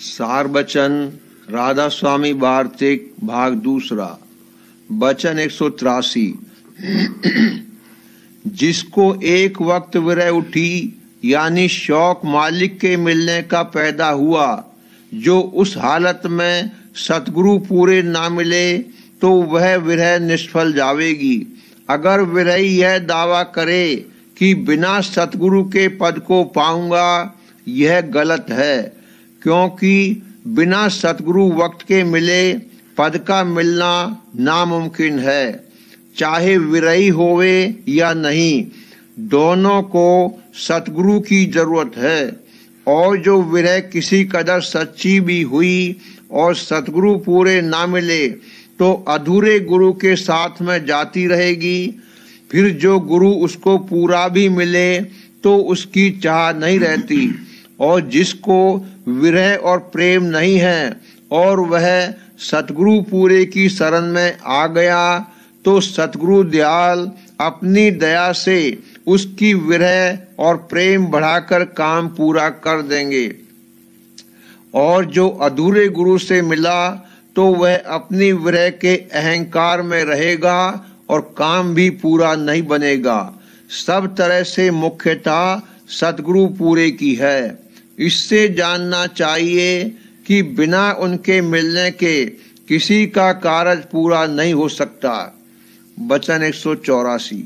सार बचन राधा स्वामी वार्तिक भाग दूसरा। बचन 183। जिसको एक वक्त विरह उठी यानी शौक मालिक के मिलने का पैदा हुआ, जो उस हालत में सतगुरु पूरे ना मिले तो वह विरह निष्फल जावेगी। अगर विरही यह दावा करे कि बिना सतगुरु के पद को पाऊंगा, यह गलत है, क्योंकि बिना सतगुरु वक्त के मिले पद का मिलना नामुमकिन है। चाहे विरही होवे या नहीं, दोनों को सतगुरु की जरूरत है। और जो विरह किसी कदर सच्ची भी हुई और सतगुरु पूरे ना मिले तो अधूरे गुरु के साथ में जाती रहेगी। फिर जो गुरु उसको पूरा भी मिले तो उसकी चाह नहीं रहती। और जिसको विरह और प्रेम नहीं है और वह सतगुरु पूरे की शरण में आ गया, तो सतगुरु दयाल अपनी दया से उसकी विरह और प्रेम बढ़ाकर काम पूरा कर देंगे। और जो अधूरे गुरु से मिला तो वह अपनी विरह के अहंकार में रहेगा और काम भी पूरा नहीं बनेगा। सब तरह से मुख्यतः सतगुरु पूरे की है। इससे जानना चाहिए कि बिना उनके मिलने के किसी का कार्य पूरा नहीं हो सकता। बचन 184।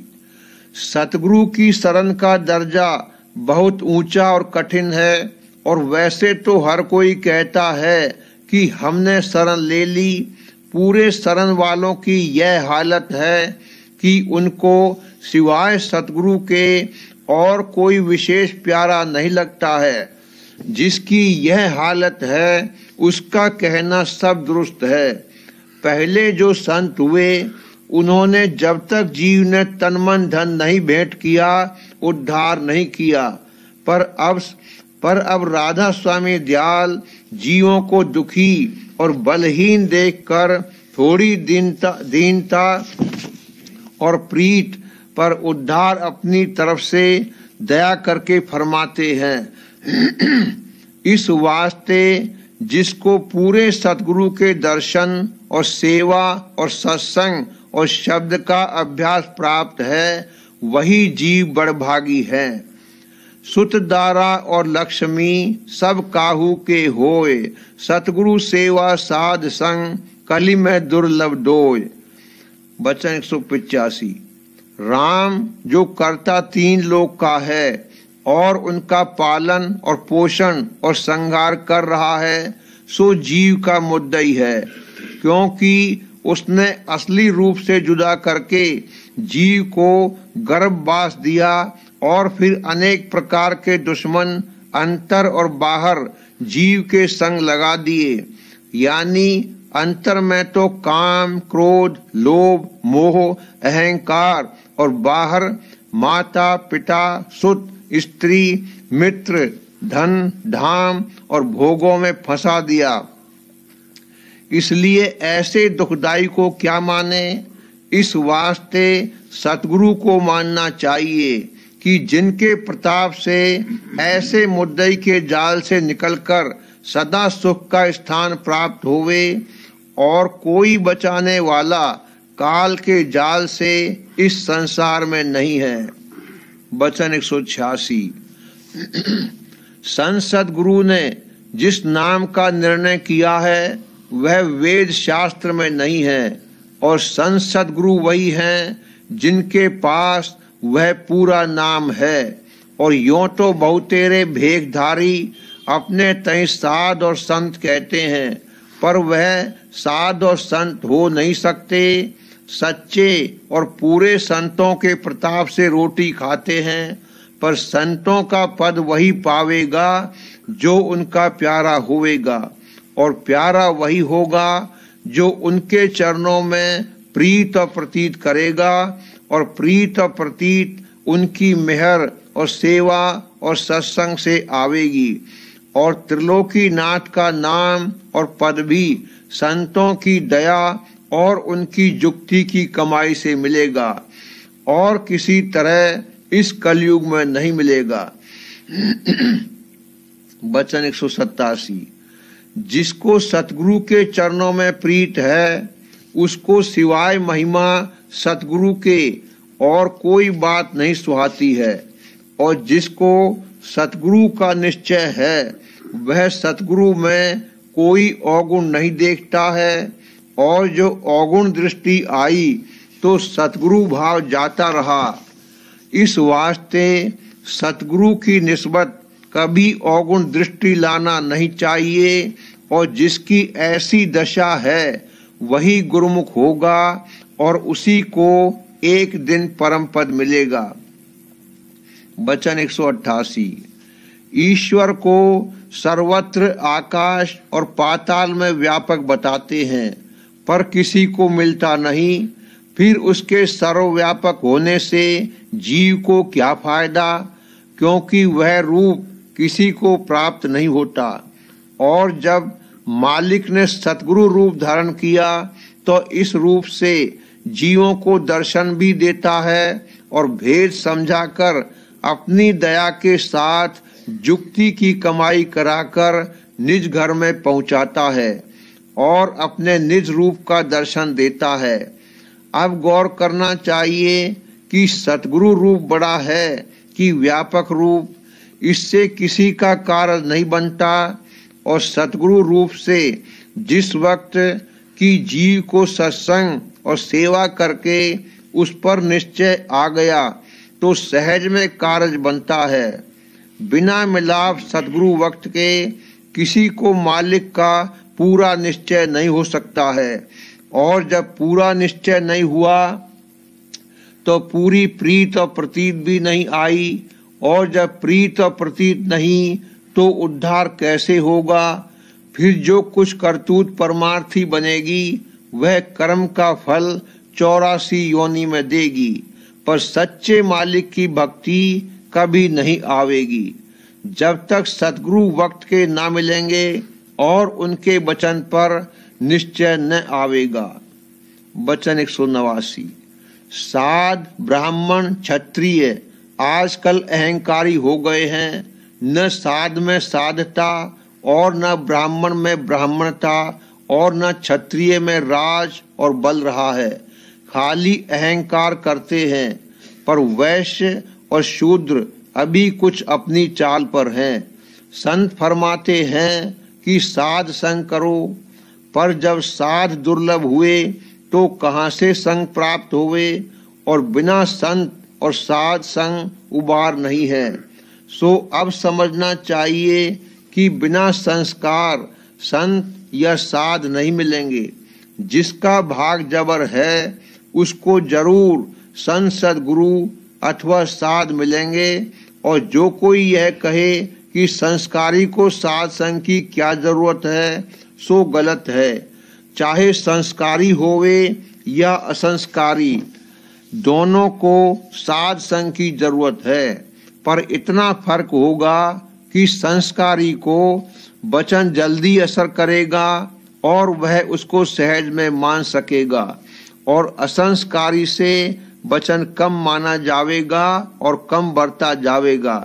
सतगुरु की शरण का दर्जा बहुत ऊंचा और कठिन है, और वैसे तो हर कोई कहता है कि हमने शरण ले ली। पूरे शरण वालों की यह हालत है कि उनको सिवाय सतगुरु के और कोई विशेष प्यारा नहीं लगता है। जिसकी यह हालत है उसका कहना सब दुरुस्त है। पहले जो संत हुए उन्होंने जब तक जीव ने तन मन धन नहीं भेंट किया, उद्धार नहीं किया। पर अब राधा स्वामी दयाल जीवों को दुखी और बलहीन देखकर थोड़ी दीनता और प्रीत पर उद्धार अपनी तरफ से दया करके फरमाते हैं। इस वास्ते जिसको पूरे सतगुरु के दर्शन और सेवा और सत्संग और शब्द का अभ्यास प्राप्त है, वही जीव बड़भागी है। सुतदारा और लक्ष्मी सब काहू के होए, सतगुरु सेवा साध संग कली में दुर्लभ डोय। बचन 185। राम जो कर्ता तीन लोक का है और उनका पालन और पोषण और संहार कर रहा है, सो जीव का मुद्दई है, क्योंकि उसने असली रूप से जुदा करके जीव को गर्भवास दिया और फिर अनेक प्रकार के दुश्मन अंतर और बाहर जीव के संग लगा दिए। यानी अंतर में तो काम, क्रोध, लोभ, मोह, अहंकार, और बाहर माता, पिता, सुत, स्त्री, मित्र, धन, धाम और भोगों में फंसा दिया। इसलिए ऐसे दुखदाई को क्या माने। इस वास्ते सतगुरु को मानना चाहिए कि जिनके प्रताप से ऐसे मुद्दई के जाल से निकलकर सदा सुख का स्थान प्राप्त होवे, और कोई बचाने वाला काल के जाल से इस संसार में नहीं है। बचन 186। संत सतगुरु ने जिस नाम का निर्णय किया है वह वेद शास्त्र में नहीं है, और संत सतगुरु वही हैं जिनके पास वह पूरा नाम है। और यों तो बहुतेरे भेखधारी अपने तय साध और संत कहते हैं, पर वह साध और संत हो नहीं सकते। सच्चे और पूरे संतों के प्रताप से रोटी खाते हैं, पर संतों का पद वही पावेगा जो उनका प्यारा होवेगा, और प्यारा वही होगा जो उनके चरणों में प्रीत और प्रतीत करेगा, और प्रीत और प्रतीत उनकी मेहर और सेवा और सत्संग से आवेगी। और त्रिलोकी नाथ का नाम और पद भी संतों की दया और उनकी जुक्ति की कमाई से मिलेगा, और किसी तरह इस कलयुग में नहीं मिलेगा। बचन 187। जिसको सतगुरु के चरणों में प्रीत है, उसको सिवाय महिमा सतगुरु के और कोई बात नहीं सुहाती है। और जिसको सतगुरु का निश्चय है, वह सतगुरु में कोई अवगुण नहीं देखता है। और जो अवगुण दृष्टि आई तो सतगुरु भाव जाता रहा। इस वास्ते सतगुरु की निस्बत कभी अवगुण दृष्टि लाना नहीं चाहिए। और जिसकी ऐसी दशा है वही गुरुमुख होगा और उसी को एक दिन परम पद मिलेगा। वचन 188। ईश्वर को सर्वत्र आकाश और पाताल में व्यापक बताते हैं, पर किसी को मिलता नहीं। फिर उसके सर्वव्यापक होने से जीव को क्या फायदा, क्योंकि वह रूप किसी को प्राप्त नहीं होता। और जब मालिक ने सतगुरु रूप धारण किया तो इस रूप से जीवों को दर्शन भी देता है और भेद समझाकर अपनी दया के साथ जुक्ति की कमाई कराकर निज घर में पहुंचाता है और अपने निज रूप का दर्शन देता है। अब गौर करना चाहिए कि सतगुरु रूप बड़ा है कि व्यापक रूप, इससे किसी का कार्य नहीं बनता। और सतगुरु रूप से जिस वक्त की जीव को सत्संग और सेवा करके उस पर निश्चय आ गया तो सहज में कार्य बनता है। बिना मिलाप सतगुरु वक्त के किसी को मालिक का पूरा निश्चय नहीं हो सकता है। और जब पूरा निश्चय नहीं हुआ तो पूरी प्रीत और प्रतीत भी नहीं आई। और जब प्रीत और प्रतीत नहीं तो उद्धार कैसे होगा। फिर जो कुछ करतूत परमार्थी बनेगी वह कर्म का फल 84 योनि में देगी, पर सच्चे मालिक की भक्ति कभी नहीं आवेगी। जब तक सतगुरु वक्त के ना मिलेंगे और उनके वचन पर निश्चय न आवेगा। वचन 189। साध ब्राह्मण क्षत्रिय आजकल अहंकारी हो गए हैं। न साध में साधता और न ब्राह्मण में ब्राह्मणता और न क्षत्रिय में राज और बल रहा है। खाली अहंकार करते हैं। पर वैश्य और शूद्र अभी कुछ अपनी चाल पर हैं। संत फरमाते हैं कि साध संग करो, पर जब साध दुर्लभ हुए तो कहाँ से संग प्राप्त हुए। और बिना संत और साध संग उबार नहीं है। सो अब समझना चाहिए कि बिना संस्कार संत या साध नहीं मिलेंगे। जिसका भाग जबर है उसको जरूर संत सद्गुरु अथवा साध मिलेंगे। और जो कोई यह कहे कि संस्कारी को साध संग की क्या जरूरत है, सो गलत है। चाहे संस्कारी होवे या असंस्कारी, दोनों को साध संग की जरूरत है। पर इतना फर्क होगा कि संस्कारी को वचन जल्दी असर करेगा और वह उसको सहज में मान सकेगा, और असंस्कारी से वचन कम माना जावेगा और कम बरता जावेगा,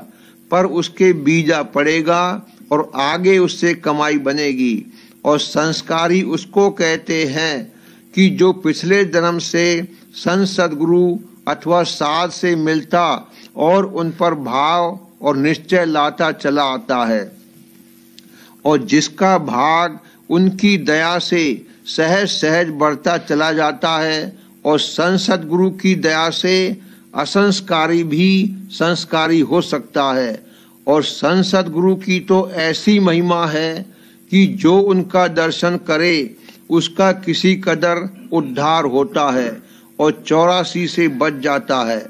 पर उसके बीजा पड़ेगा और आगे उससे कमाई बनेगी। और संस्कारी उसको कहते हैं कि जो पिछले जन्म से संत सद्गुरु अथवा साध से मिलता और उन पर भाव और निश्चय लाता चला आता है, और जिसका भाग उनकी दया से सहज सहज बढ़ता चला जाता है। और संत सद्गुरु की दया से असंस्कारी भी संस्कारी हो सकता है। और संत सद्गुरु की तो ऐसी महिमा है कि जो उनका दर्शन करे उसका किसी कदर उद्धार होता है और 84 से बच जाता है,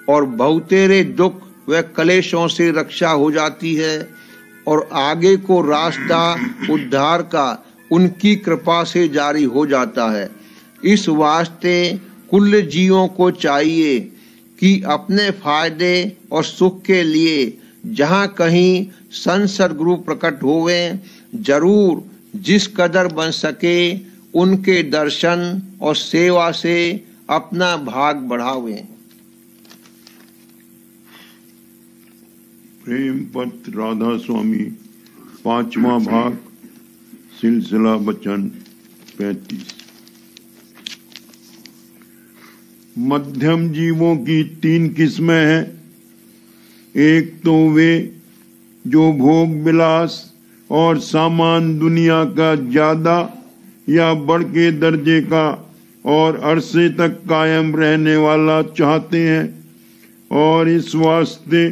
और बहुतेरे दुख व कलेशों से रक्षा हो जाती है, और आगे को रास्ता उद्धार का उनकी कृपा से जारी हो जाता है। इस वास्ते कुल जीवों को चाहिए कि अपने फायदे और सुख के लिए जहाँ कहीं संत सद्गुरु प्रकट होवे, जरूर जिस कदर बन सके उनके दर्शन और सेवा से अपना भाग बढ़ावे। प्रेम पत्र राधा स्वामी 5वां भाग सिलसिला वचन 35। मध्यम जीवों की 3 किस्में हैं। एक तो वे जो भोग विलास और सामान दुनिया का ज्यादा या बढ़ के दर्जे का और अरसे तक कायम रहने वाला चाहते हैं और इस वास्ते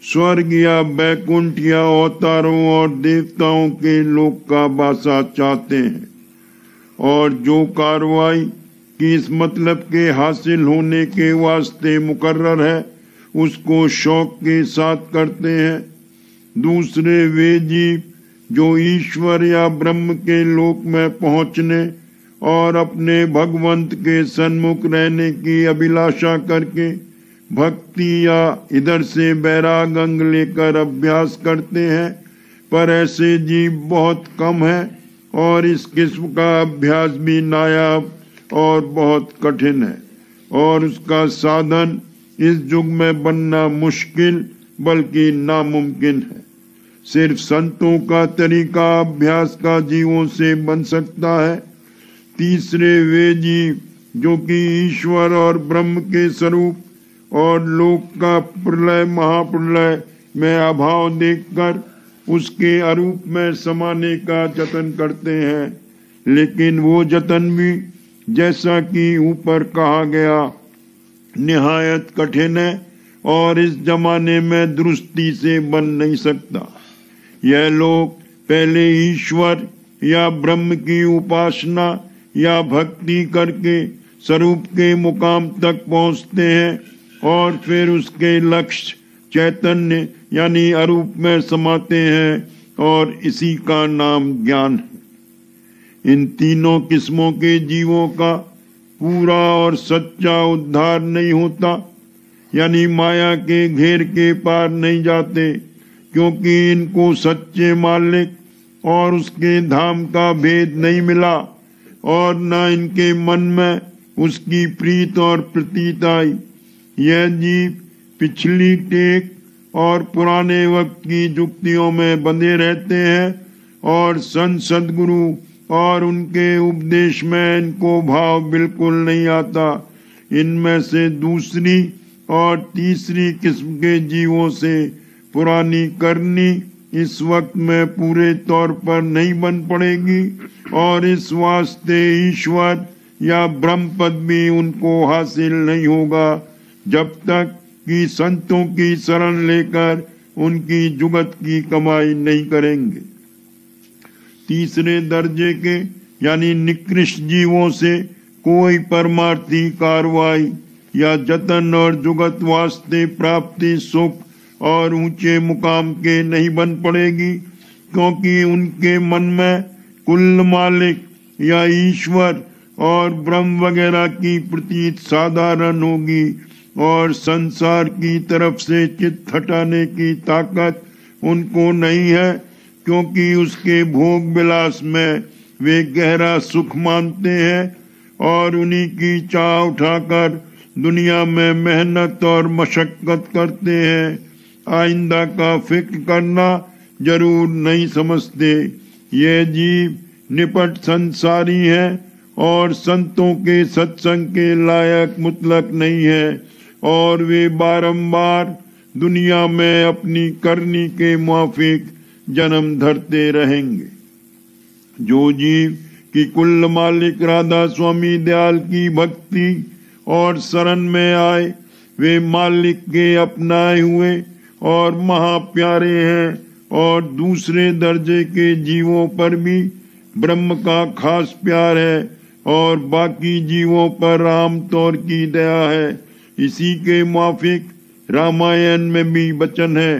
स्वर्ग या बैकुंठ या अवतारों और देवताओं के लोक का वासा चाहते हैं, और जो कार्रवाई की इस मतलब के हासिल होने के वास्ते मुकर्रर है उसको शौक के साथ करते हैं। दूसरे वे जीव जो ईश्वर या ब्रह्म के लोक में पहुंचने और अपने भगवंत के सन्मुख रहने की अभिलाषा करके भक्ति या इधर से वैराग अंग लेकर अभ्यास करते हैं, पर ऐसे जीव बहुत कम हैं और इस किस्म का अभ्यास भी नायाब और बहुत कठिन है और उसका साधन इस युग में बनना मुश्किल बल्कि नामुमकिन है। सिर्फ संतों का तरीका अभ्यास का जीवों से बन सकता है। तीसरे वे जीव जो कि ईश्वर और ब्रह्म के स्वरूप और लोक का प्रलय महाप्रलय में अभाव देखकर उसके अरूप में समाने का जतन करते हैं, लेकिन वो जतन भी जैसा कि ऊपर कहा गया निहायत कठिन है और इस जमाने में दुरुस्ती से बन नहीं सकता। यह लोग पहले ईश्वर या ब्रह्म की उपासना या भक्ति करके स्वरूप के मुकाम तक पहुंचते हैं और फिर उसके लक्ष्य चैतन्य यानी अरूप में समाते हैं और इसी का नाम ज्ञान है। इन तीनों किस्मों के जीवों का पूरा और सच्चा उद्धार नहीं होता, यानी माया के घेर के पार नहीं जाते, क्योंकि इनको सच्चे मालिक और उसके धाम का भेद नहीं मिला और न इनके मन में उसकी प्रीत और प्रतीत आई। यह जीव पिछली टेक और पुराने वक्त की युक्तियों में बंधे रहते हैं और संत सद्गुरु और उनके उपदेश में इनको भाव बिल्कुल नहीं आता। इनमें से दूसरी और तीसरी किस्म के जीवों से पुरानी करनी इस वक्त में पूरे तौर पर नहीं बन पड़ेगी और इस वास्ते ईश्वर या ब्रह्म पद भी उनको हासिल नहीं होगा जब तक कि संतों की शरण लेकर उनकी जुगत की कमाई नहीं करेंगे। तीसरे दर्जे के यानी निकृष्ट जीवों से कोई परमार्थी कार्रवाई या जतन और जुगत वास्ते प्राप्ति सुख और ऊंचे मुकाम के नहीं बन पड़ेगी, क्योंकि उनके मन में कुल मालिक या ईश्वर और ब्रह्म वगैरह की प्रतीत साधारण होगी और संसार की तरफ से चित्त हटाने की ताकत उनको नहीं है, क्योंकि उसके भोग विलास में वे गहरा सुख मानते हैं और उन्हीं की चाह उठाकर दुनिया में मेहनत और मशक्कत करते हैं। आइंदा का फिक्र करना जरूर नहीं समझते। ये जीव निपट संसारी है और संतों के सत्संग के लायक मुतलक नहीं है और वे बारंबार दुनिया में अपनी करनी के मुआफिक जन्म धरते रहेंगे। जो जीव की कुल मालिक राधा स्वामी दयाल की भक्ति और शरण में आए वे मालिक के अपनाए हुए और महाप्यारे हैं और दूसरे दर्जे के जीवों पर भी ब्रह्म का खास प्यार है और बाकी जीवों पर आम तौर की दया है। इसी के मुआफिक रामायण में भी वचन है,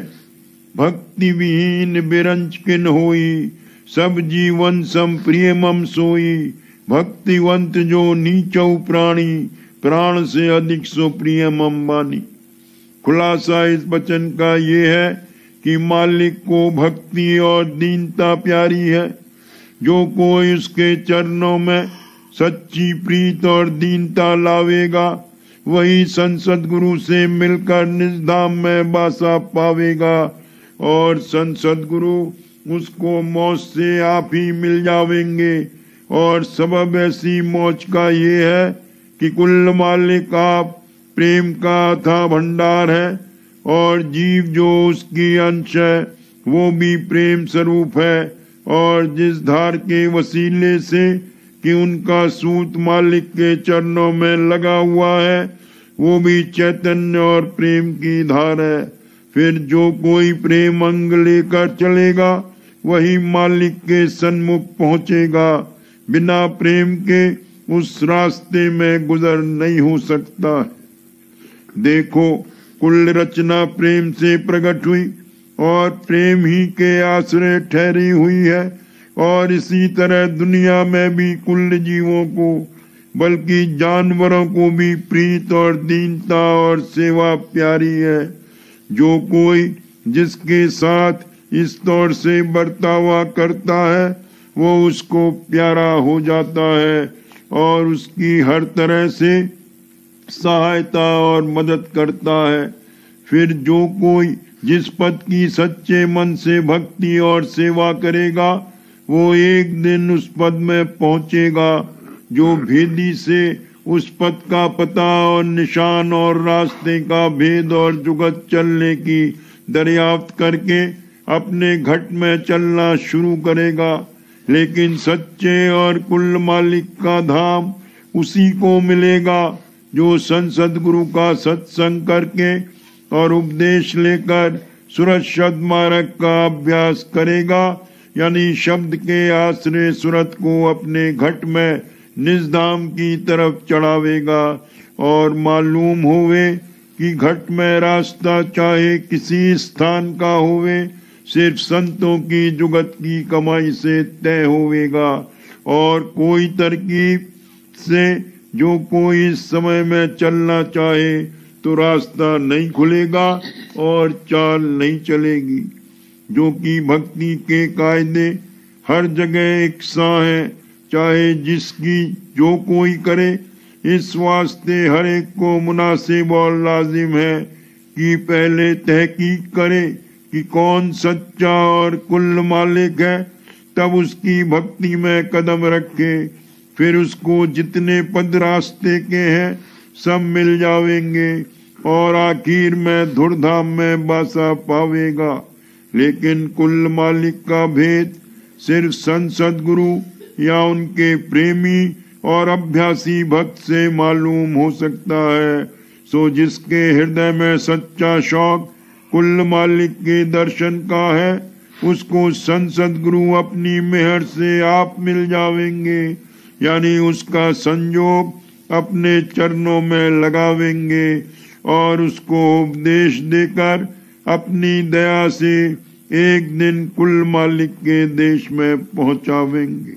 भक्ति विहीन बिरंच किन होई, सब जीवन सम प्रियमम सोई, भक्तिवंत जो नीचौ प्राणी, प्राण से अधिक सो प्रियमम बानी। खुलासा इस वचन का ये है कि मालिक को भक्ति और दीनता प्यारी है। जो कोई उसके चरणों में सच्ची प्रीत और दीनता लावेगा वही संत गुरु से मिलकर निज धाम में वासा पावेगा और संत गुरु उसको मौज से आप ही मिल जावेंगे। और सबब ऐसी मौज का ये है कि कुल मालिक आप प्रेम का अथाह भंडार है, और जीव जो उसकी अंश है वो भी प्रेम स्वरूप है। और जिस धार के वसीले से कि उनका सूत मालिक के चरणों में लगा हुआ है वो भी चैतन्य और प्रेम की धार है। फिर जो कोई प्रेम अंग लेकर चलेगा वही मालिक के सन्मुख पहुंचेगा। बिना प्रेम के उस रास्ते में गुजर नहीं हो सकता। देखो, कुल रचना प्रेम से प्रकट हुई और प्रेम ही के आश्रय ठहरी हुई है। और इसी तरह दुनिया में भी कुल जीवों को, बल्कि जानवरों को भी प्रीत और दीनता और सेवा प्यारी है। जो कोई जिसके साथ इस तौर से बर्तावा करता है वो उसको प्यारा हो जाता है और उसकी हर तरह से सहायता और मदद करता है। फिर जो कोई जिस पद की सच्चे मन से भक्ति और सेवा करेगा वो एक दिन उस पद में पहुंचेगा। जो भेदी से उस पद का पता और निशान और रास्ते का भेद और जुगत चलने की दरियाफ्त करके अपने घट में चलना शुरू करेगा। लेकिन सच्चे और कुल मालिक का धाम उसी को मिलेगा जो संसद गुरु का सत्संग करके और उपदेश लेकर सुरत शब्द मार्ग का अभ्यास करेगा। यानी शब्द के आश्रय सुरत को अपने घट में निज धाम की तरफ चढ़ावेगा। और मालूम होवे कि घट में रास्ता चाहे किसी स्थान का होवे सिर्फ संतों की जुगत की कमाई से तय होवेगा। और कोई तरकीब से जो कोई इस समय में चलना चाहे तो रास्ता नहीं खुलेगा और चाल नहीं चलेगी। जो कि भक्ति के कायदे हर जगह एक सा है, चाहे जिसकी जो कोई करे। इस वास्ते हर एक को मुनासिब और लाजिम है कि पहले तहकीक करे कि कौन सच्चा और कुल मालिक है, तब उसकी भक्ति में कदम रखे। फिर उसको जितने पद रास्ते के हैं सब मिल जावेंगे और आखिर में धुरधाम में बासा पावेगा। लेकिन कुल मालिक का भेद सिर्फ संसद गुरु या उनके प्रेमी और अभ्यासी भक्त से मालूम हो सकता है। सो जिसके हृदय में सच्चा शौक कुल मालिक के दर्शन का है उसको संसद गुरु अपनी मेहर से आप मिल जावेंगे। यानी उसका संयोग अपने चरणों में लगावेंगे और उसको उपदेश देकर अपनी दया से एक दिन कुल मालिक के देश में पहुंचावेंगे।